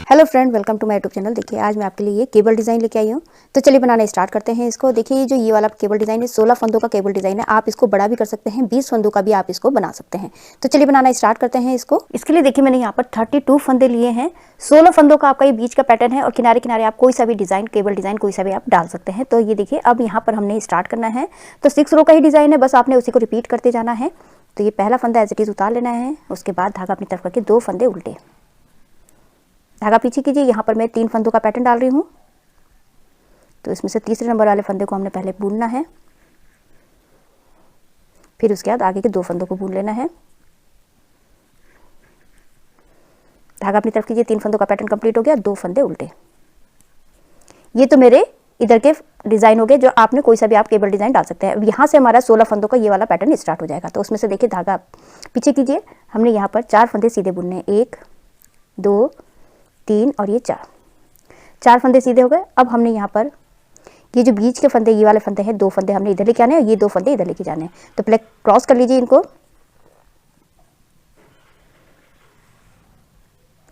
Hello friend, welcome to my YouTube channel. देखिए आज मैं आपके लिए ये केबल डिज़ाइन लेके आई हूँ। तो चलिए बनाना स्टार्ट करते हैं इसको। देखिए ये जो ये वाला केबल डिज़ाइन है 16 फंदों का केबल डिज़ाइन है। आप इसको बड़ा भी कर सकते हैं, 20 फंदों का भी आप इसको बना सकते हैं। तो चलिए बनाना स्टार्ट करते हैं इसको। इसके लिए देखिए मैंने यहाँ पर 32 फंदे लिए हैं। 16 फंदों का आपका ये बीच का पैटर्न है और किनारे किनारे आप कोई सा भी डिज़ाइन, केबल डिज़ाइन कोई सा भी आप डाल सकते हैं। तो ये देखिए अब यहाँ पर हमने स्टार्ट करना है। तो 6 रो का ही डिज़ाइन है, बस आपने उसी को रिपीट करते जाना है। तो ये पहला फंदा एज इट इज़ उतार लेना है। उसके बाद धागा अपनी तरफ करके 2 फंदे उल्टे, धागा पीछे कीजिए। यहाँ पर मैं 3 फंदों का पैटर्न डाल रही हूँ। तो इसमें से तीसरे नंबर वाले फंदे को हमने पहले बुनना है, फिर उसके बाद आगे के 2 फंदों को बुन लेना है। धागा अपनी तरफ कीजिए। 3 फंदों का पैटर्न कंप्लीट हो गया। 2 फंदे उल्टे। ये तो मेरे इधर के डिज़ाइन हो गए, जो आपने कोई सा भी आप केबल डिज़ाइन डाल सकते हैं। अब यहाँ से हमारा 16 फंदों का ये वाला पैटर्न स्टार्ट हो जाएगा। तो उसमें से देखिए धागा पीछे कीजिए। हमने यहाँ पर 4 फंदे सीधे बुनने, 1 2 3 और ये 4 फंदे सीधे हो गए। अब हमने यहाँ पर ये जो बीच के फंदे, ये वाले फंदे हैं, 2 फंदे हमने इधर लेके आने हैं और ये 2 फंदे इधर लेके जाने हैं। तो पहले क्रॉस कर लीजिए इनको।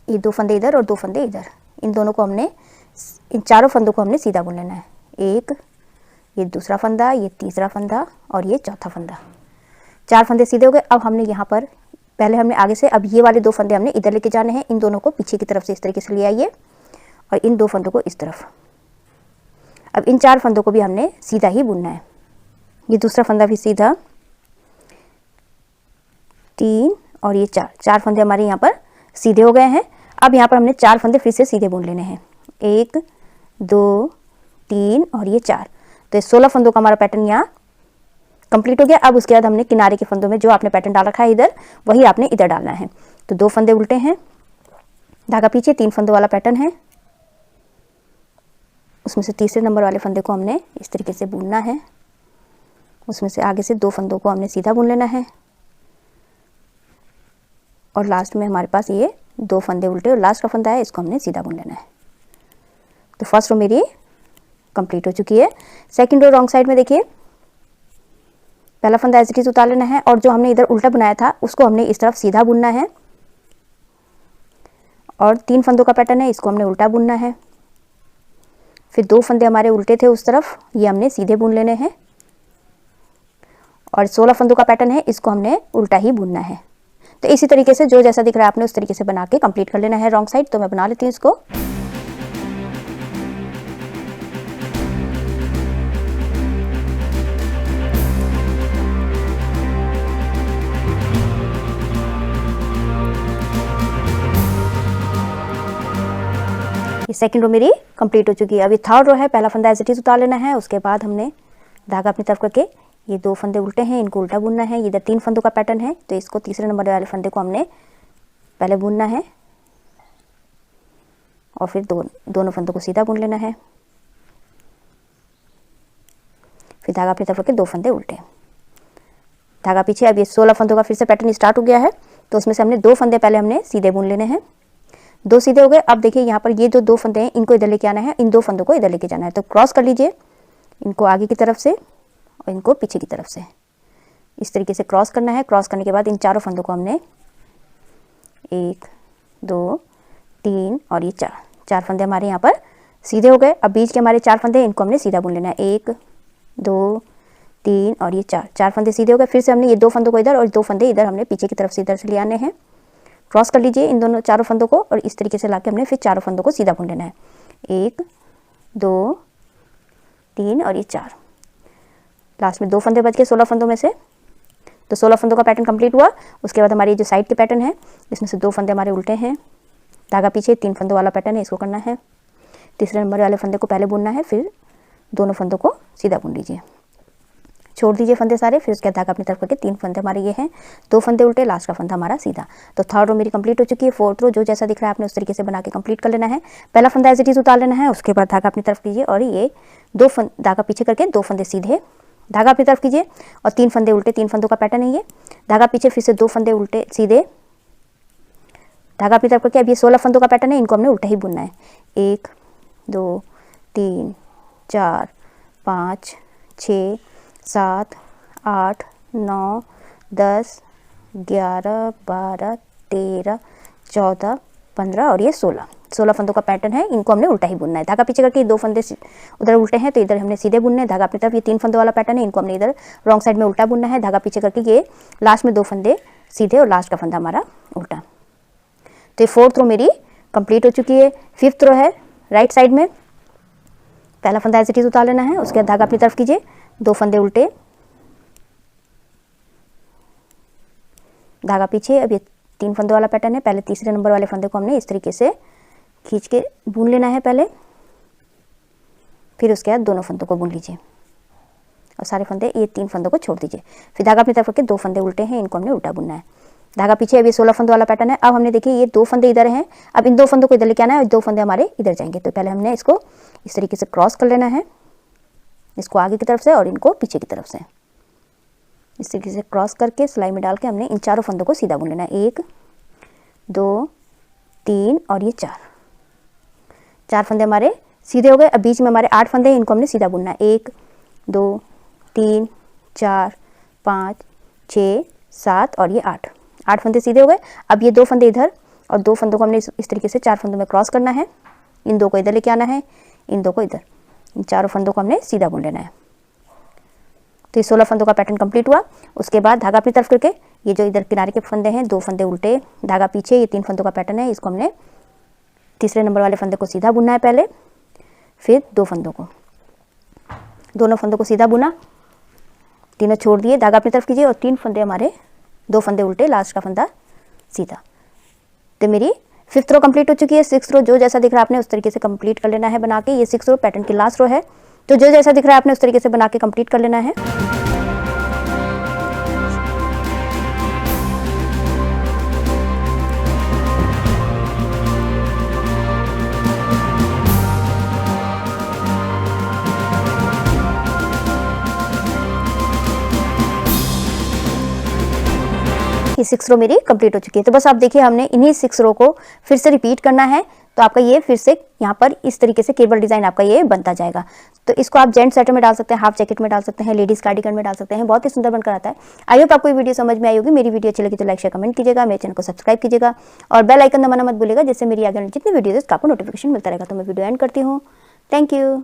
ये 2 फंदे इधर और 2 फंदे इधर, इन दोनों को हमने, इन चारों फंदों को हमने सीधा बुन लेना है। एक, ये दूसरा फंदा, ये तीसरा फंदा और ये चौथा फंदा। 4 फंदे सीधे हो गए। अब हमने यहाँ पर पहले हमने आगे से, अब ये वाले 2 फंदे हमने इधर लेके जाने हैं। इन दोनों को पीछे की तरफ से इस तरीके से ले आइए और इन 2 फंदों को इस तरफ। अब इन 4 फंदों को भी हमने सीधा ही बुनना है। ये दूसरा फंदा भी सीधा, 3 और ये 4 फंदे हमारे यहाँ पर सीधे हो गए हैं। अब यहाँ पर हमने 4 फंदे फिर से सीधे बुन लेने हैं। 1 2 3 और ये 4। तो 16 फंदों का हमारा पैटर्न यहाँ कंप्लीट हो गया। अब उसके बाद हमने किनारे के फंदों में जो आपने पैटर्न डाल रखा है इधर, वही आपने इधर डालना है। तो 2 फंदे उल्टे हैं, धागा पीछे, 3 फंदों वाला पैटर्न है। उसमें से तीसरे नंबर वाले फंदे को हमने इस तरीके से बुनना है। उसमें से आगे से 2 फंदों को हमने सीधा बुन लेना है और लास्ट में हमारे पास ये 2 फंदे उल्टे और लास्ट का फंदा है, इसको हमने सीधा बुन लेना है। तो फर्स्ट रो मेरी कंप्लीट हो चुकी है। सेकंड रो रॉन्ग साइड में देखिए, पहला फंदा एज इट इज उतार लेना है और जो हमने इधर उल्टा बनाया था उसको हमने इस तरफ सीधा बुनना है और 3 फंदों का पैटर्न है, इसको हमने उल्टा बुनना है। फिर 2 फंदे हमारे उल्टे थे उस तरफ, ये हमने सीधे बुन लेने हैं और 16 फंदों का पैटर्न है, इसको हमने उल्टा ही बुनना है। तो इसी तरीके से जो जैसा दिख रहा है आपने उस तरीके से बना के कंप्लीट कर लेना है रॉन्ग साइड। तो मैं बना लेती हूँ इसको। ये सेकंड रो मेरी कंप्लीट हो चुकी है। अभी थर्ड रो है, पहला फंदा एज इट इज उतार लेना है। उसके बाद हमने धागा अपनी तरफ करके ये 2 फंदे उल्टे हैं, इनको उल्टा बुनना है। इधर 3 फंदों का पैटर्न है, तो इसको तीसरे नंबर वाले फंदे को हमने पहले बुनना है और फिर दोनों फंदों को सीधा बुन लेना है। फिर धागा अपनी तरफ करके 2 फंदे उल्टे, धागा पीछे। अब ये 16 फंदों का फिर से पैटर्न स्टार्ट हो गया है। तो उसमें से हमने 2 फंदे पहले हमने सीधे बुन लेने हैं। 2 सीधे हो गए। अब देखिए यहाँ पर ये जो 2 फंदे हैं, इनको इधर लेके आना है, इन 2 फंदों को इधर लेके जाना है। तो क्रॉस कर लीजिए इनको आगे की तरफ से और इनको पीछे की तरफ से, इस तरीके से क्रॉस करना है। क्रॉस करने के बाद इन चारों फंदों को हमने 1 2 3 और ये 4 फंदे हमारे यहाँ पर सीधे हो गए। अब बीच के हमारे 4 फंदे हैं, इनको हमने सीधा बुन लेना है। 1 2 3 और ये 4 फंदे सीधे हो गए। फिर से हमने ये 2 फंदों को इधर और 2 फंदे इधर हमने पीछे की तरफ से इधर से ले आने हैं। क्रॉस कर लीजिए इन दोनों चारों फंदों को और इस तरीके से लाके हमने फिर चारों फंदों को सीधा बुन लेना है। 1 2 3 और ये 4। लास्ट में 2 फंदे बच गए 16 फंदों में से। तो 16 फंदों का पैटर्न कंप्लीट हुआ। उसके बाद हमारी जो साइड के पैटर्न है, इसमें से 2 फंदे हमारे उल्टे हैं, धागा पीछे, 3 फंदों वाला पैटर्न है, इसको करना है। तीसरे नंबर वाले फंदे को पहले बुनना है, फिर दोनों फंदों को सीधा बुन लीजिए, छोड़ दीजिए फंदे सारे। फिर उसके बाद धागा अपनी तरफ करके 3 फंदे हमारे ये हैं, 2 फंदे उल्टे, लास्ट का फंदा हमारा सीधा। तो थर्ड रो मेरी कंप्लीट हो चुकी है। फोर्थ रो जो जैसा दिख रहा है आपने उस तरीके से बना के कंप्लीट कर लेना है। पहला फंदा एज इट इज उतार लेना है। उसके बाद धागा अपनी तरफ कीजिए और ये 2 धागा पीछे करके 2 फंदे सीधे, धागा अपनी तरफ कीजिए और 3 फंदे उल्टे, 3 फंदों का पैटर्न है ये। धागा पीछे, फिर से 2 फंदे उल्टे सीधे, धागा अपनी तरफ करके। अब ये 16 फंदों का पैटर्न है, इनको हमने उल्टा ही बुनना है। 1 2 3 4 5 6 7 8 9 10 11 12 13 14 15 और ये 16। 16 फंदों का पैटर्न है, इनको हमने उल्टा ही बुनना है। धागा पीछे करके 2 फंदे उधर उल्टे हैं तो इधर हमने सीधे बुनने हैं। धागा अपनी तरफ, ये 3 फंदों वाला पैटर्न है, इनको हमने इधर रॉन्ग साइड में उल्टा बुनना है। धागा पीछे करके ये लास्ट में 2 फंदे सीधे और लास्ट का फंदा हमारा उल्टा। तो ये 4th रो मेरी कंप्लीट हो चुकी है। 5th रो है राइट साइड में, पहला फंदा ऐसे चीज उतार लेना है, उसके बाद धागा अपनी तरफ कीजिए, 2 फंदे उल्टे, धागा पीछे। अब ये 3 फंदों वाला पैटर्न है, पहले तीसरे नंबर वाले फंदे को हमने इस तरीके से खींच के बुन लेना है पहले, फिर उसके बाद दोनों फंदों को बुन लीजिए और सारे फंदे, ये 3 फंदों को छोड़ दीजिए। फिर धागा अपनी तरफ करके 2 फंदे उल्टे हैं, इनको हमने उल्टा बुनना है। धागा पीछे, अब ये 16 फंदों वाला पैटर्न है। अब हमने देखिए ये 2 फंदे इधर हैं, अब इन 2 फंदों को इधर लेके आना है और 2 फंदे हमारे इधर जाएंगे। तो पहले हमने इसको इस तरीके से क्रॉस कर लेना है, इसको आगे की तरफ से और इनको पीछे की तरफ से इस तरीके से क्रॉस करके सिलाई में डाल के हमने इन चारों फंदों को सीधा बुन लेना है। 1 2 3 और ये 4 फंदे हमारे सीधे हो गए। अब बीच में हमारे 8 फंदे हैं, इनको हमने सीधा बुनना है। 1 2 3 4 5 6 7 और ये 8 फंदे सीधे हो गए। अब ये 2 फंदे इधर और 2 फंदों को हमने इस तरीके से 4 फंदों में क्रॉस करना है, इन 2 को इधर लेके आना है, इन 2 को इधर, इन चारों फंदों को हमने सीधा बुन लेना है। तो ये 16 फंदों का पैटर्न कंप्लीट हुआ। उसके बाद धागा अपनी तरफ करके ये जो इधर किनारे के फंदे हैं, 2 फंदे उल्टे, धागा पीछे, ये 3 फंदों का पैटर्न है, इसको हमने तीसरे नंबर वाले फंदे को सीधा बुनना है पहले, फिर 2 फंदों को, दोनों फंदों को सीधा बुना, तीनों छोड़ दिए, धागा अपनी तरफ कीजिए और 3 फंदे हमारे, 2 फंदे उल्टे, लास्ट का फंदा सीधा। तो मेरी 5th रो कंप्लीट हो चुकी है। 6th रो जो जैसा दिख रहा है आपने उस तरीके से कंप्लीट कर लेना है बना के। ये 6th रो पैटर्न की लास्ट रो है, तो जो जैसा दिख रहा है आपने उस तरीके से बना के कंप्लीट कर लेना है। ये 6 रो मेरी कंप्लीट हो चुकी है। तो बस आप देखिए हमने इन्हीं 6 रो को फिर से रिपीट करना है, तो आपका ये फिर से यहाँ पर इस तरीके से केबल डिजाइन आपका ये बनता जाएगा। तो इसको आप जेंट्स स्वेटर में डाल सकते हैं, हाफ जैकेट में डाल सकते हैं, लेडीज कार्डिगन में डाल सकते हैं, बहुत ही सुंदर बनकर आता है। आई होप आपको ये वीडियो समझ में आई होगी। मेरी वीडियो अच्छी लगी तो लाइक शेयर कमेंट कीजिएगा, मेरे चैनल को सब्सक्राइब कीजिएगा और बेल आइकन दबाना मत भूलिएगा, जिससे मेरी आगे जितनी वीडियोज का आपको नोटिफिकेशन मिलता रहेगा। तो मैं वीडियो एंड करती हूँ। Thank you.